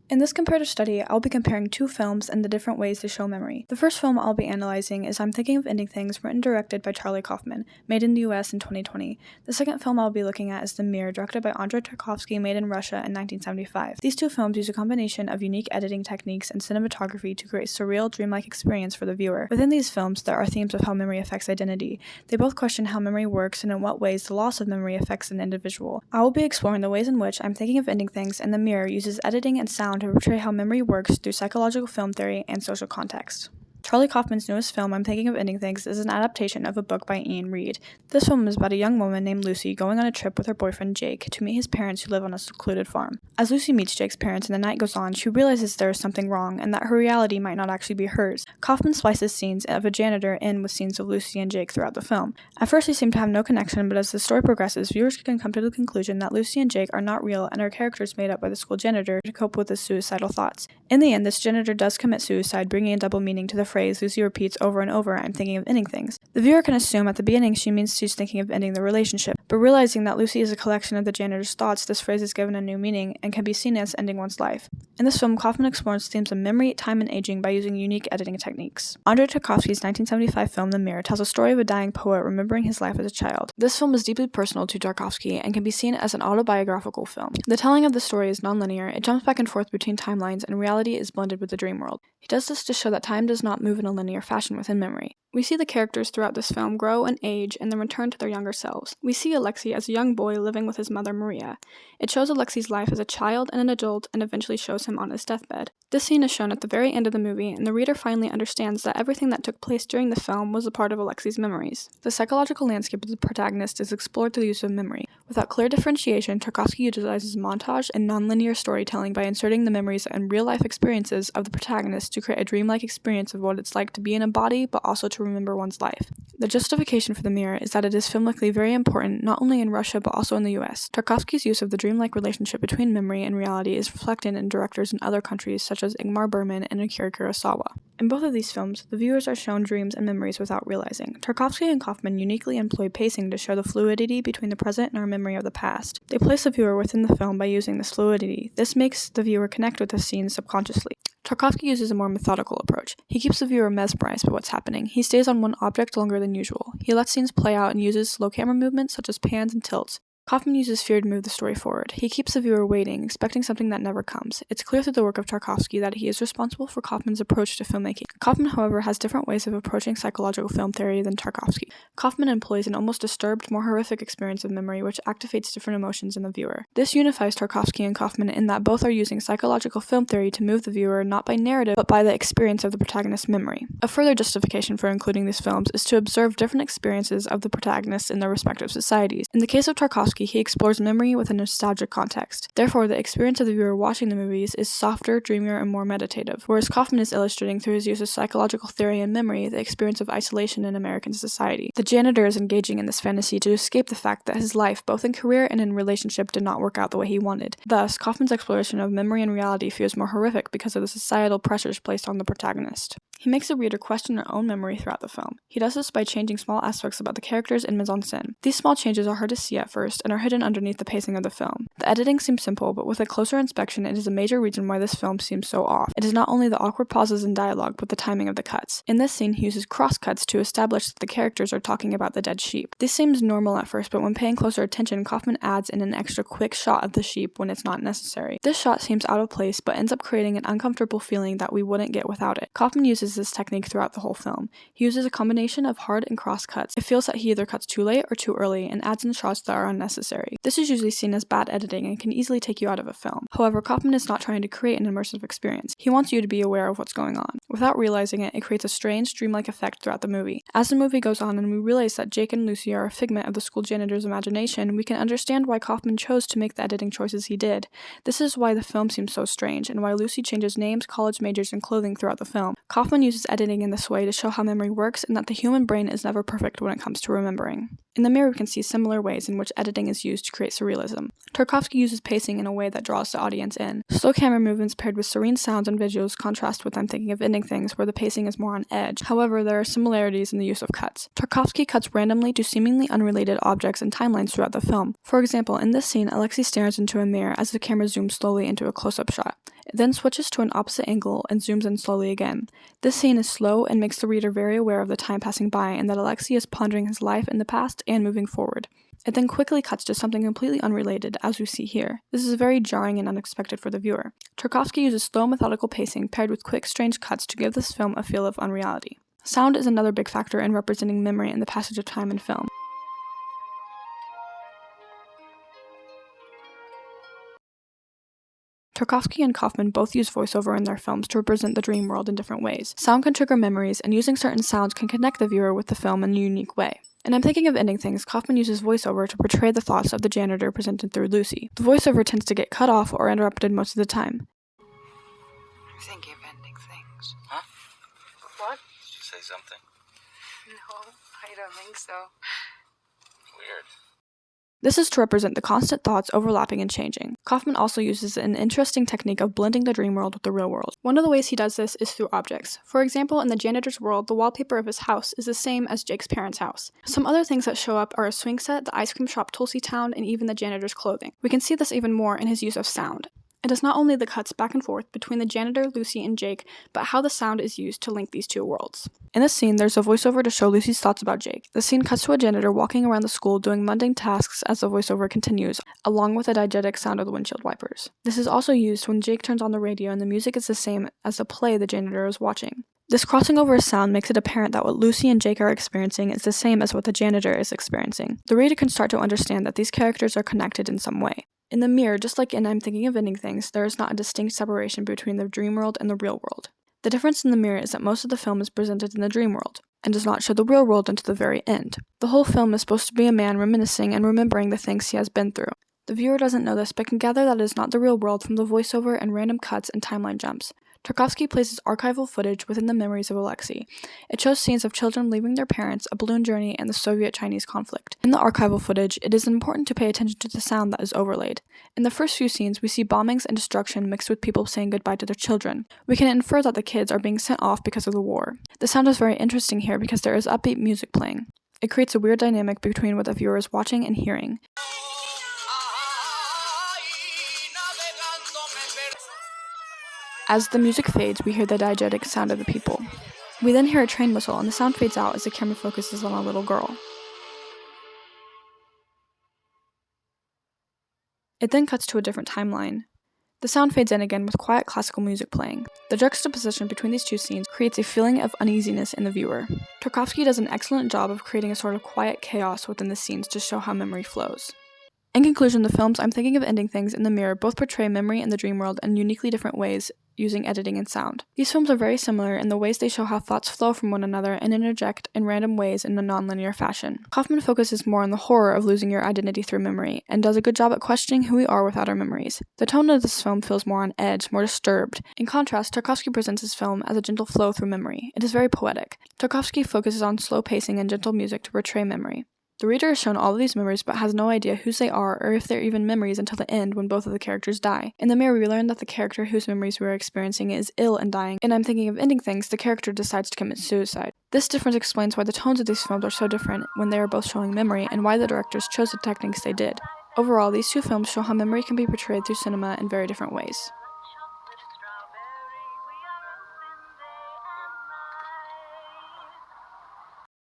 In this comparative study, I'll be comparing two films and the different ways they show memory. The first film I'll be analyzing is I'm Thinking of Ending Things, written and directed by Charlie Kaufman, made in the US in 2020. The second film I'll be looking at is The Mirror, directed by Andrei Tarkovsky, made in Russia in 1975. These two films use a combination of unique editing techniques and cinematography to create a surreal, dreamlike experience for the viewer. Within these films, there are themes of how memory affects identity. They both question how memory works and in what ways the loss of memory affects an individual. I will be exploring the ways in which I'm Thinking of Ending Things and The Mirror uses editing and sound to portray how memory works through psychological film theory and social context. Charlie Kaufman's newest film, I'm Thinking of Ending Things, is an adaptation of a book by Ian Reid. This film is about a young woman named Lucy going on a trip with her boyfriend Jake to meet his parents who live on a secluded farm. As Lucy meets Jake's parents and the night goes on, she realizes there is something wrong and that her reality might not actually be hers. Kaufman splices scenes of a janitor in with scenes of Lucy and Jake throughout the film. At first they seem to have no connection, but as the story progresses, viewers can come to the conclusion that Lucy and Jake are not real and are characters made up by the school janitor to cope with his suicidal thoughts. In the end, this janitor does commit suicide, bringing a double meaning to the phrase Lucy repeats over and over, I'm thinking of ending things. The viewer can assume at the beginning she means she's thinking of ending the relationship, but realizing that Lucy is a collection of the janitor's thoughts, this phrase is given a new meaning and can be seen as ending one's life. In this film, Kaufman explores themes of memory, time, and aging by using unique editing techniques. Andrei Tarkovsky's 1975 film The Mirror tells a story of a dying poet remembering his life as a child. This film is deeply personal to Tarkovsky and can be seen as an autobiographical film. The telling of the story is non-linear, it jumps back and forth between timelines, and reality is blended with the dream world. He does this to show that time does not move in a linear fashion within memory. We see the characters throughout this film grow and age and then return to their younger selves. We see Alexei as a young boy living with his mother Maria. It shows Alexei's life as a child and an adult and eventually shows him on his deathbed. This scene is shown at the very end of the movie, and the reader finally understands that everything that took place during the film was a part of Alexei's memories. The psychological landscape of the protagonist is explored through the use of memory. Without clear differentiation, Tarkovsky utilizes montage and nonlinear storytelling by inserting the memories and real-life experiences of the protagonist to create a dreamlike experience of what it's like to be in a body, but also to remember one's life. The justification for The Mirror is that it is filmically very important not only in Russia but also in the US. Tarkovsky's use of the dreamlike relationship between memory and reality is reflected in directors in other countries such as Ingmar Bergman and Akira Kurosawa. In both of these films, the viewers are shown dreams and memories without realizing. Tarkovsky and Kaufman uniquely employ pacing to show the fluidity between the present and our memory of the past. They place the viewer within the film by using this fluidity. This makes the viewer connect with the scene subconsciously. Tarkovsky uses a more methodical approach. He keeps the viewer mesmerized by what's happening. He stays on one object longer than usual. He lets scenes play out and uses slow camera movements such as pans and tilts. Kaufman uses fear to move the story forward. He keeps the viewer waiting, expecting something that never comes. It's clear through the work of Tarkovsky that he is responsible for Kaufman's approach to filmmaking. Kaufman, however, has different ways of approaching psychological film theory than Tarkovsky. Kaufman employs an almost disturbed, more horrific experience of memory which activates different emotions in the viewer. This unifies Tarkovsky and Kaufman in that both are using psychological film theory to move the viewer not by narrative but by the experience of the protagonist's memory. A further justification for including these films is to observe different experiences of the protagonists in their respective societies. In the case of Tarkovsky, he explores memory with a nostalgic context. Therefore, the experience of the viewer watching the movies is softer, dreamier, and more meditative, whereas Kaufman is illustrating through his use of psychological theory and memory the experience of isolation in American society. The janitor is engaging in this fantasy to escape the fact that his life, both in career and in relationship, did not work out the way he wanted. Thus, Kaufman's exploration of memory and reality feels more horrific because of the societal pressures placed on the protagonist. He makes the reader question their own memory throughout the film. He does this by changing small aspects about the characters and mise-en-scène. These small changes are hard to see at first and are hidden underneath the pacing of the film. The editing seems simple, but with a closer inspection, it is a major reason why this film seems so off. It is not only the awkward pauses in dialogue, but the timing of the cuts. In this scene, he uses cross-cuts to establish that the characters are talking about the dead sheep. This seems normal at first, but when paying closer attention, Kaufman adds in an extra quick shot of the sheep when it's not necessary. This shot seems out of place, but ends up creating an uncomfortable feeling that we wouldn't get without it. Kaufman uses this technique throughout the whole film. He uses a combination of hard and cross cuts. It feels that he either cuts too late or too early and adds in shots that are unnecessary. This is usually seen as bad editing and can easily take you out of a film. However, Kaufman is not trying to create an immersive experience. He wants you to be aware of what's going on. Without realizing it, it creates a strange, dreamlike effect throughout the movie. As the movie goes on and we realize that Jake and Lucy are a figment of the school janitor's imagination, we can understand why Kaufman chose to make the editing choices he did. This is why the film seems so strange, and why Lucy changes names, college majors, and clothing throughout the film. Kaufman uses editing in this way to show how memory works and that the human brain is never perfect when it comes to remembering. In The Mirror, we can see similar ways in which editing is used to create surrealism. Tarkovsky uses pacing in a way that draws the audience in. Slow camera movements paired with serene sounds and visuals contrast with I'm Thinking of Ending Things, where the pacing is more on edge. However, there are similarities in the use of cuts. Tarkovsky cuts randomly to seemingly unrelated objects and timelines throughout the film. For example, in this scene, Alexei stares into a mirror as the camera zooms slowly into a close-up shot. It then switches to an opposite angle and zooms in slowly again. This scene is slow and makes the reader very aware of the time passing by and that Alexei is pondering his life in the past and moving forward. It then quickly cuts to something completely unrelated, as we see here. This is very jarring and unexpected for the viewer. Tarkovsky uses slow, methodical pacing paired with quick, strange cuts to give this film a feel of unreality. Sound is another big factor in representing memory and the passage of time in film. Tarkovsky and Kaufman both use voiceover in their films to represent the dream world in different ways. Sound can trigger memories, and using certain sounds can connect the viewer with the film in a unique way. And I'm Thinking of Ending Things, Kaufman uses voiceover to portray the thoughts of the janitor presented through Lucy. The voiceover tends to get cut off or interrupted most of the time. I'm thinking of ending things. Huh? What? Did you say something? No, I don't think so. Weird. This is to represent the constant thoughts overlapping and changing. Kaufman also uses an interesting technique of blending the dream world with the real world. One of the ways he does this is through objects. For example, in the janitor's world, the wallpaper of his house is the same as Jake's parents' house. Some other things that show up are a swing set, the ice cream shop Tulsi Town, and even the janitor's clothing. We can see this even more in his use of sound. It is not only the cuts back and forth between the janitor, Lucy, and Jake, but how the sound is used to link these two worlds. In this scene, there's a voiceover to show Lucy's thoughts about Jake. The scene cuts to a janitor walking around the school doing mundane tasks as the voiceover continues, along with the diegetic sound of the windshield wipers. This is also used when Jake turns on the radio and the music is the same as the play the janitor is watching. This crossing over of sound makes it apparent that what Lucy and Jake are experiencing is the same as what the janitor is experiencing. The reader can start to understand that these characters are connected in some way. In The Mirror, just like in I'm Thinking of Ending Things, there is not a distinct separation between the dream world and the real world. The difference in The Mirror is that most of the film is presented in the dream world, and does not show the real world until the very end. The whole film is supposed to be a man reminiscing and remembering the things he has been through. The viewer doesn't know this, but can gather that it is not the real world from the voiceover and random cuts and timeline jumps. Tarkovsky places archival footage within the memories of Alexei. It shows scenes of children leaving their parents, a balloon journey, and the Soviet-Chinese conflict. In the archival footage, it is important to pay attention to the sound that is overlaid. In the first few scenes, we see bombings and destruction mixed with people saying goodbye to their children. We can infer that the kids are being sent off because of the war. The sound is very interesting here because there is upbeat music playing. It creates a weird dynamic between what the viewer is watching and hearing. As the music fades, we hear the diegetic sound of the people. We then hear a train whistle, and the sound fades out as the camera focuses on a little girl. It then cuts to a different timeline. The sound fades in again with quiet classical music playing. The juxtaposition between these two scenes creates a feeling of uneasiness in the viewer. Tarkovsky does an excellent job of creating a sort of quiet chaos within the scenes to show how memory flows. In conclusion, the films I'm Thinking of Ending Things and The Mirror both portray memory and the dream world in uniquely different ways using editing and sound. These films are very similar in the ways they show how thoughts flow from one another and interject in random ways in a non-linear fashion. Kaufman focuses more on the horror of losing your identity through memory, and does a good job at questioning who we are without our memories. The tone of this film feels more on edge, more disturbed. In contrast, Tarkovsky presents his film as a gentle flow through memory. It is very poetic. Tarkovsky focuses on slow pacing and gentle music to portray memory. The reader is shown all of these memories but has no idea whose they are or if they're even memories until the end when both of the characters die. In The Mirror, we learn that the character whose memories we are experiencing is ill and dying, and I'm Thinking of Ending Things, the character decides to commit suicide. This difference explains why the tones of these films are so different when they are both showing memory and why the directors chose the techniques they did. Overall, these two films show how memory can be portrayed through cinema in very different ways.